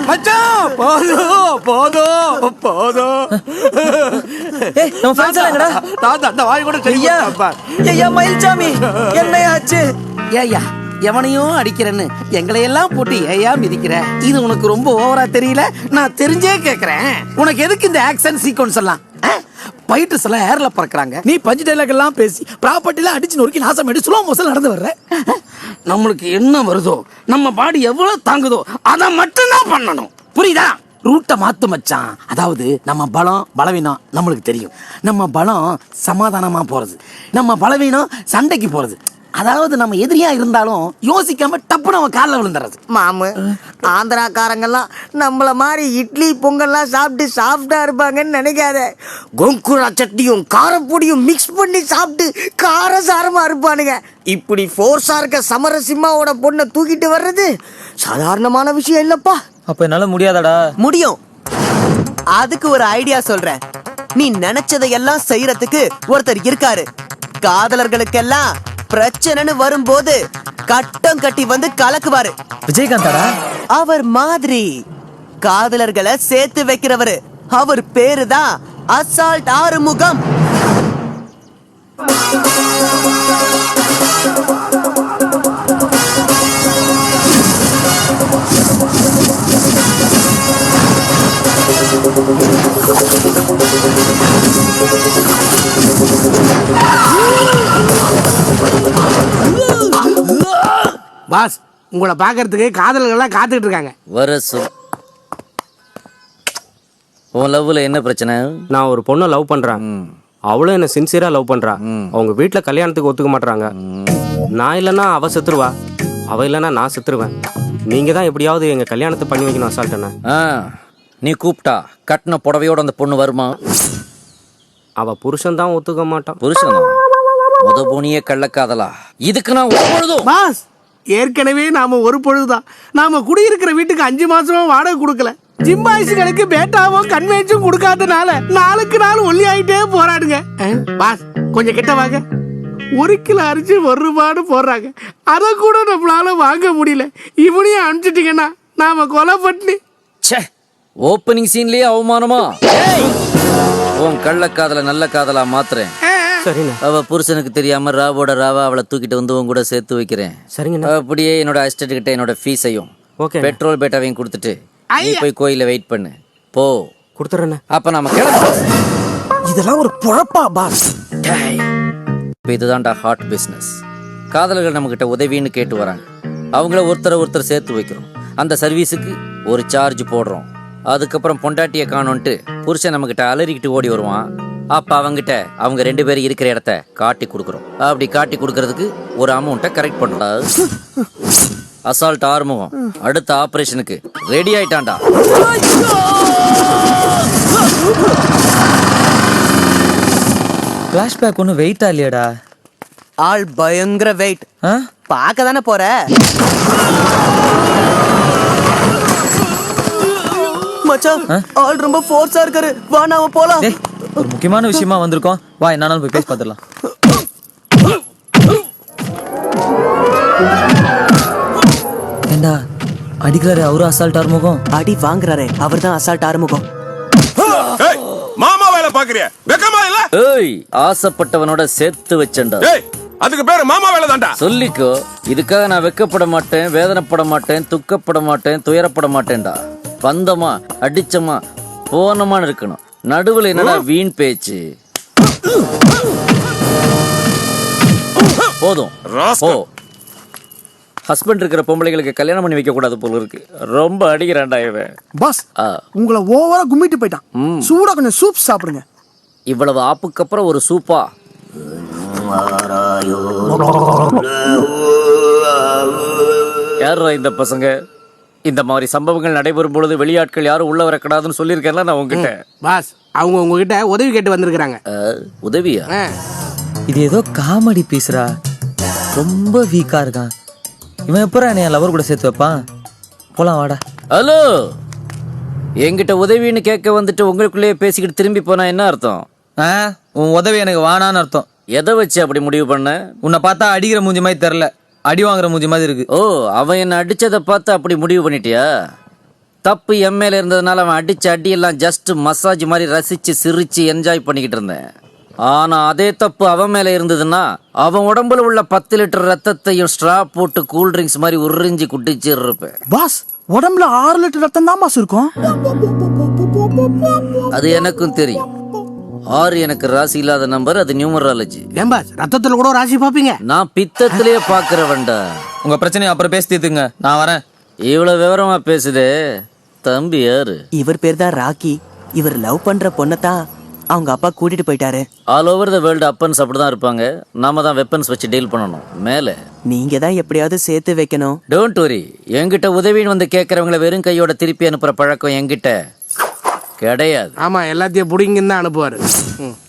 மச்சான் போதும் போதும் போதும். நம்ம ஃப்ரெண்ட்ஸ் எங்கடா? நான் அந்த வாய் கூட ஐயா மயில்சாமி என்னையாச்சு? ஏய்யா எவனையும் அடிக்கிறேன்னு எங்களையெல்லாம் போட்டு ஏயா மிதிக்கிற? இது உனக்கு ரொம்ப ஓவரா தெரியல? நான் தெரிஞ்சே கேக்குறேன், உனக்கு எதுக்கு இந்த ஆக்ஷன் சீக்வன்ஸ் எல்லாம்? ஃபைட்டர்ஸ் எல்லாம் ஏர்ல பறக்குறாங்க, நீ பஞ்சு டைலாக் எல்லாம் பேசி ப்ராப்பர்ட்டில அடிச்சு நொறுக்கி நாசம் எடுத்து ஸ்லோ மோஷன் நடந்து வர்ற. நம்மளுக்கு என்ன வருதோ, நம்ம பாடி எவ்வளவு தாங்குதோ அதை மட்டும்தான் பண்ணணும், புரியுதா? ரூட்டை மாத்து மச்சான். அதாவது நம்ம பலம் பலவீனம் நம்மளுக்கு தெரியும். நம்ம பலம் சமாதானமா போறது, நம்ம பலவீனம் சண்டைக்கு போறது. அதாவது நம்ம எதிரியா இருந்தாலும் யோசிக்காம டப்பு நம்ம காலில் விழுந்துறது. மாமு, ஆந்திராக்காரங்கெல்லாம் நம்மள மாதிரி இட்லி பொங்கல்லாம் சாப்பிட்டு சாஃப்டா இருப்பாங்கன்னு நினைக்காத. கோங்குரா சட்னியும் காரப்பொடியும் மிக்ஸ் பண்ணி சாப்பிட்டு காரசாரமா இருப்பானுங்க. இப்படி ஃபோர்ஸா இருக்க சமரசிம்மாவோட பொண்ணை தூக்கிட்டு வர்றது சாதாரணமான விஷயம் இல்லப்பா. அப்ப என்னால முடியாதடா. முடியும். அதுக்கு ஒரு ஐடியா சொல்றேன். நீ நினைச்சதையெல்லாம் செய்யறதுக்கு ஒருத்தர் இருக்காரு. காதலர்களுக்கெல்லாம் பிரச்சனைன்னு வரும்போது கட்டம் கட்டி வந்து கலக்குவாரு. விஜயகாந்தாடா? அவர் மாதிரி காதலர்களை சேர்த்து வைக்கிறவரு. அவர் பேருதான் அசால்ட் ஆறுமுகம். பாஸ், உங்களை பாக்குறதுக்கு காதலர்கள்லாம் காத்துக்கிட்டு இருக்காங்க. உன் லவ்ல என்ன பிரச்சனை? நான் ஒரு பொண்ணை லவ் பண்றேன். அவளும் என்ன சின்சியரா லவ் பண்றா. அவங்க வீட்டுல கல்யாணத்துக்கு ஒத்துக்க மாட்டாங்க. நான் இல்லைன்னா அவ செத்துருவா, அவ இல்லைன்னா நான் செத்துருவேன். நீங்க தான் எப்படியாவது எங்க கல்யாணத்தை பண்ணி வைக்கணும் அசால்ட்டன. நீ கூப்பிட்டா கட்டின புடவையோட அந்த பொண்ணு வருமா? அவ புருஷன் தான் ஒத்துக்க மாட்டான். புருஷன் முத போனியே கள்ளக்காதலா? இதுக்கு நான் ஒருபொழுதும். பாஸ், ஏற்கனவே நாம ஒரு பொழுதுதான் நாம குடியிருக்கிற வீட்டுக்கு 5 மாசமா வாடகை கொடுக்கல. ஜிம்பாய்ஸுகளுக்கு பேட்டாவோ கன்வென்ஷன் கொடுக்காதனால நாளுக்கு நாள் ஒல்லி ஆயிட்டே போராடுங்க. பாஸ், கொஞ்சம் கிட்ட வாங்க. 1 கிலோ அரிசி 1 ரூபான்னு போடுறாங்க, அதை கூட நம்மளால வாங்க முடியல. இவனையும் அனுப்பிச்சிட்டீங்கன்னா நாம கொலை பண்ணி. ஓப்பனிங் சீன்லயே அவமானமா? உன் கள்ளக்காதல நல்ல காதலா மாத்துறேன். அவ புருஷனுக்கு தெரியாம ராவோட ராவா அவளை தூக்கிட்டு வந்து உன் கூட சேர்த்து வைக்கிறேன். சரிங்க. அப்படியே என்னோட அசிஸ்டன்ட் கிட்ட என்னோட ஃபீஸையும் பெட்ரோல் பேட்டாவையும் கொடுத்துட்டு நீ போய் கோயில வெயிட் பண்ணு. போ, கொடுத்துறேன். அப்ப நாம கிளம்புறோம். இதெல்லாம் ஒரு பொழப்பா பாஸ்? இதுதான்டா ஹாட் பிசினஸ். காதலர்கள் நம்ம கிட்ட உதவின்னு கேட்டு வராங்க, அவங்கள ஒருத்தர் சேர்த்து வைக்கிறோம். அந்த சர்வீஸுக்கு ஒரு சார்ஜ் போடுறோம். அதுக்கப்புறம் பொண்டாட்டிய காணோன்ட்டு புருஷன் நம்ம கிட்ட அலறிக்கிட்டு ஓடி வருவான். அப்ப அவங்கிட்ட அவங்க 2 பேரும் இருக்கிற இடத்த காட்டி கொடுக்குறோம். அப்படி காட்டி கொடுக்கறதுக்கு ஒரு அமௌண்ட்டை கரெக்ட் பண்றோம். அசால்ட் ஆறுமுகம் அடுத்த ஆபரேஷனுக்கு ரெடி ஆயிட்டான்டா. ஃபிளாஷ்பேக் ஒன்றும் வெயிட்டா இல்லையாடா? ஆள் பயங்கர வெயிட். பார்க்க தானே போற. மச்சான், ஆள் ரொம்ப ஃபோர்ஸா இருக்காரு. வா நாம போலாம். ஒரு முக்கியமான விஷயமா வந்திருக்கோம், வா என்னாலும் போய் பேசி பார்த்துடலாம். ஏண்டா அடிக்கிறாரு அவரு அசால்ட் ஆறுமுகம்? அடி வாங்குறாரே அவர் தான் அசால்ட் ஆறுமுகம். மாமா வேலை பாக்குறியா? வெக்கமா இல்ல? ஏய், ஆசைப்பட்டவனோட சேர்த்து வச்சேன்டா. அதுக்கு பேரு மாமா வேலை தான்டா. சொல்லிக்கோ. இதுக்காக நான் வெக்கப்பட மாட்டேன், வேதனைப்பட மாட்டேன், துக்கப்பட மாட்டேன், துயரப்பட மாட்டேன்டா. பந்தமா அடிச்சமா போனமான்னு இருக்கணும். நடுவுல என்னடா வீண் பேச்சு? போதும் போ. ஹஸ்பண்ட் இருக்கிற பொம்பளைகளுக்கு கல்யாணம் பண்ணி வைக்க கூடாது போல இருக்கு. ரொம்ப அடிக்கிறான்டா இவன். பாஸ், உங்களை ஓவரா கும்மிட்டு போயிட்டான். சூடா கொஞ்சம் சூப் சாப்பிடுங்க. இவ்வளவு ஆப்புக்கு அப்புறம் ஒரு சூப்பா? யாரா இந்த பசங்க? இந்த மாதிரி சம்பவங்கள் நடைபெறும் பொழுது வெளியாட்கள் யாரும் உள்ள வரக்கூடாதுன்னு சொல்லியிருக்கேன்ல நான் உங்ககிட்ட. பாஸ், அவங்க உங்ககிட்ட உதவி கேட்டு வந்திருக்காங்க. உதவியா? இது ஏதோ காமெடி பீஸ்ரா. ரொம்ப வீக்கா இருக்கான் இவன். எப்பறம் என்னைய லவர் கூட சேர்த்து வைப்பான்? போலாம் வாடா. ஹலோ, என்கிட்ட உதவின்னு கேட்க வந்துட்டு உங்களுக்குள்ளேயே பேசிக்கிட்டு திரும்பி போனா என்ன அர்த்தம்? உன் உதவி எனக்கு வானான்னு அர்த்தம். எதை வச்சு அப்படி முடிவு பண்ண? உன்னை பார்த்தா அடிக்கிற மூஞ்சி மாதிரி தெரியல, அடி வாங்குற மூஞ்சி மாதிரி இருக்கு. ஓ, அவன் என்ன அடிச்சதை பார்த்து அப்படி முடிவு பண்ணிட்டியா? தப்பு எம்எல்ஏ இருந்ததுனால அவன் அடிச்ச அடியெல்லாம் ஜஸ்ட் மசாஜ் மாதிரி ரசிச்சு சிரிச்சு என்ஜாய் பண்ணிக்கிட்டு இருந்தேன். ஆனா அதே தப்பு அவன் மேல இருந்ததுன்னா அவன் உடம்புல உள்ள 10 லிட்டர் ரத்தத்தையும் ஸ்ட்ரா போட்டு கூல் ட்ரிங்க்ஸ் மாதிரி உறிஞ்சி குட்டிச்சு இருப்பேன். பாஸ் உடம்புல 6 லிட்டர் ரத்தம் தான் பாஸ் இருக்கும். அது எனக்கும் தெரியும். 6 எனக்கு ராசி இல்லாத நம்பர், அது நியூமராலஜி. ஏன் பாஸ் ரத்தத்துல கூட ராசி பாப்பீங்க? நான் பித்தத்திலேயே பாக்குறவன்டா. உங்க பிரச்சனையை அப்புறம் பேசி தீர்த்துங்க, நான் வரேன். இவ்வளவு விவரமா பேசுதே தம்பி யாரு? இவர் பேர் தான் ராக்கி. இவர் லவ் பண்ற பொண்ணத்தான் அவங்க அப்பா கூட்டிட்டு போயிட்டாரு. All over the world offence அப்படிதான் இருப்பாங்க. நாம தான் வெப்பன்ஸ் வச்சு டீல் பண்ணணும். மேல நீங்க தான் எப்படியாவது சேர்த்து வைக்கணும். Don't worry. என்கிட்ட உதவின்னு வந்து கேட்கறவங்களை வெறும் கையோட திருப்பி அனுப்புற பழக்கம் என்கிட்ட கிடையாது. ஆமா, எல்லாத்தையும் புடிங்கன்னு தான் அனுப்புவாரு.